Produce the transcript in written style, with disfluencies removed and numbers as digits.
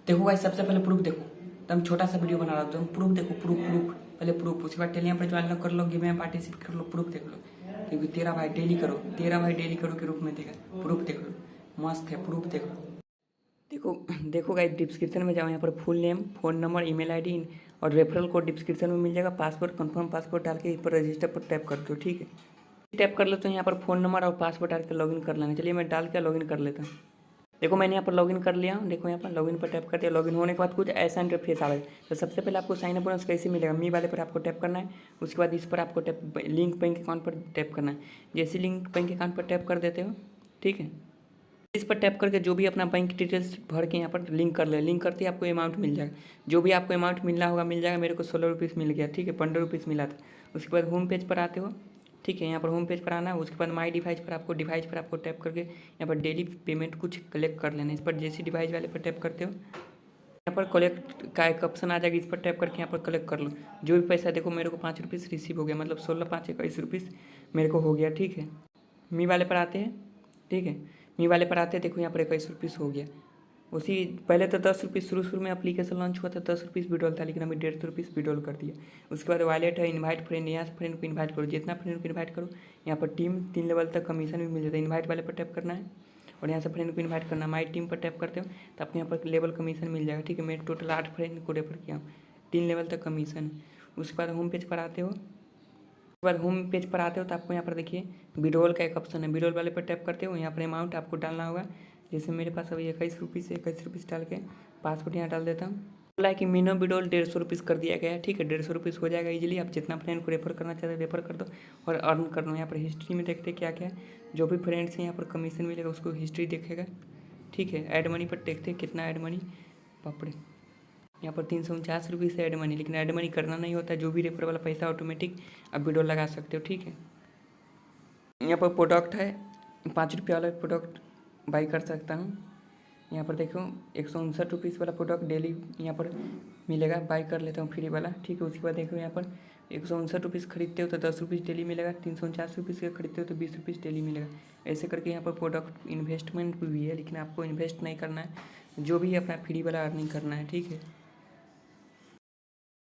देखो भाई, सबसे पहले प्रूफ देखो। तो हम छोटा सा वीडियो बना रहा हूँ, तो हम प्रूफ देखो, प्रूफ प्रूफ पहले प्रूफ, उसके बाद टेलीग्राम पर ज्वाइन कर लो, गेम में पार्टिसिपेट कर लो, प्रूफ देख लो। क्योंकि तेरा भाई डेली करो, तेरा भाई डेली करो के रूप में देगा, प्रूफ देख लो, मस्त है, प्रूफ देख लो। देखो देखो गाइस, डिस्क्रिप्शन में जाओ, यहाँ पर full name, phone number, email ID और रेफरल कोड डिस्क्रिप्शन में मिल जाएगा। पासवर्ड कंफर्म पासवर्ड डाल के इस पर रजिस्टर पर टैप कर दो, ठीक है। टैप कर लो तो यहाँ पर फ़ोन नंबर और पासवर्ड डाल के लॉगिन कर लेना। चलिए मैं डाल के लॉगिन कर लेता हूँ। देखो मैंने यहाँ पर लॉगिन कर लिया हूँ। देखो यहाँ पर लॉगिन पर टैप कर दिया। लॉगिन होने के बाद कुछ ऐसा इंटरफेस आ रहा है। तो सबसे पहले आपको साइन अप बोनस कैसे मिलेगा, मी वाले पर आपको टैप करना है। उसके बाद इस पर आपको टैप, लिंक बैंक अकाउंट पर टैप करना है। जैसे लिंक बैंक अकाउंट पर टैप कर देते हो, ठीक है, इस पर टैप करके जो भी अपना बैंक डिटेल्स भर के यहाँ पर लिंक कर ले। लिंक करते ही आपको अमाउंट मिल जाएगा, जो भी आपको अमाउंट मिलना होगा मिल जाएगा। मेरे को 16 रुपीज़ मिल गया, ठीक है, 15 रुपीज़ मिला था। उसके बाद होम पेज पर आते हो, ठीक है, यहाँ पर होम पेज पर आना है। उसके बाद माई डिवाइस पर आपको टैप करके यहाँ पर डेली पेमेंट कुछ कलेक्ट कर लेना है। इस पर जैसे डिवाइस वाले पर टैप करते हो, यहाँ पर कलेक्ट का एक ऑप्शन आ जाएगा। इस पर टैप करके यहाँ पर कलेक्ट कर लो जो भी पैसा। देखो मेरे को 5 रुपीज़ रिसीव हो गया, मतलब 16 5 21 रुपीज़ मेरे को हो गया, ठीक है। मी वाले पर आते हैं, ठीक है, मी वाले पर आते हैं। देखो यहाँ पर 21 रुपीज़ हो गया। उसी पहले तो 10 रुपीज़ शुरू में एप्लीकेशन लॉन्च हुआ था, 10 रुपीज़ विड्रॉल था, लेकिन अभी 150 रुपीज़ विड्रॉल कर दिया। उसके बाद वॉलेट है, इनवाइट फ्रेंड, यहाँ से फ्रेंड को इन्वाइट करो, जितना फ्रेंड को इन्वाइट करो। यहाँ पर टीम 3 लेवल तक कमीशन भी मिल जाता है। इन्वाइट वाले पर टैप करना है और यहाँ से फ्रेंड को इन्वाइट करना है। माई टीम पर टैप करते हो तो आपको यहाँ पर लेवल कमीशन मिल जाएगा, ठीक है। मैं टोटल 8 फ्रेंड को रेफर किया हूँ, 3 लेवल तक कमीशन है। उसके बाद होम पेज पर आते हो, एक बार होम पेज पर आते हो तो आपको यहाँ पर देखिए विड्रॉल का एक ऑप्शन है। विड्रॉल वाले पर टैप करते हो, यहाँ पर अमाउंट आपको डालना होगा। जैसे मेरे पास अभी 21 रुपीज़ है, 21 रुपीज़ डाल के पासवर्ड यहाँ डाल देता हूँ। बोला है कि मिनिमम विड्रॉल 150 रुपीज़ कर दिया गया है, ठीक है। 150 रुपीज़ हो जाएगा इजीली। आप जितना फ्रेंड को रेफर करना चाहते हैं रेफर कर दो और अर्न कर दो। यहाँ पर हिस्ट्री में देखते क्या क्या है, जो भी फ्रेंड्स हैं यहाँ पर कमीशन मिलेगा उसको हिस्ट्री देखेगा, ठीक है। ऐड मनी पर देखते कितना ऐड मनी, पापड़े यहाँ पर 349 रुपीज़ ऐड मनी, लेकिन ऐड मनी करना नहीं होता। जो भी रेफर वाला पैसा ऑटोमेटिक आप विड्रॉल लगा सकते हो, ठीक है। यहाँ पर प्रोडक्ट है, 5 रुपये वाला प्रोडक्ट बाई कर सकता हूँ। यहाँ पर देखो 159 रुपीज़ वाला प्रोडक्ट डेली यहाँ पर मिलेगा, बाई कर लेता हूँ फ्री वाला, ठीक है। उसके बाद देखो यहाँ पर 159 रुपीज़ खरीदते हो तो 10 रुपीज़ डेली मिलेगा। 349 रुपीज़ का खरीदते हो तो 20 रुपीज़ डेली मिलेगा। ऐसे करके यहाँ पर प्रोडक्ट इन्वेस्टमेंट भी है, लेकिन आपको इन्वेस्ट नहीं करना है, जो भी अपना फ्री वाला अर्निंग करना है, ठीक है।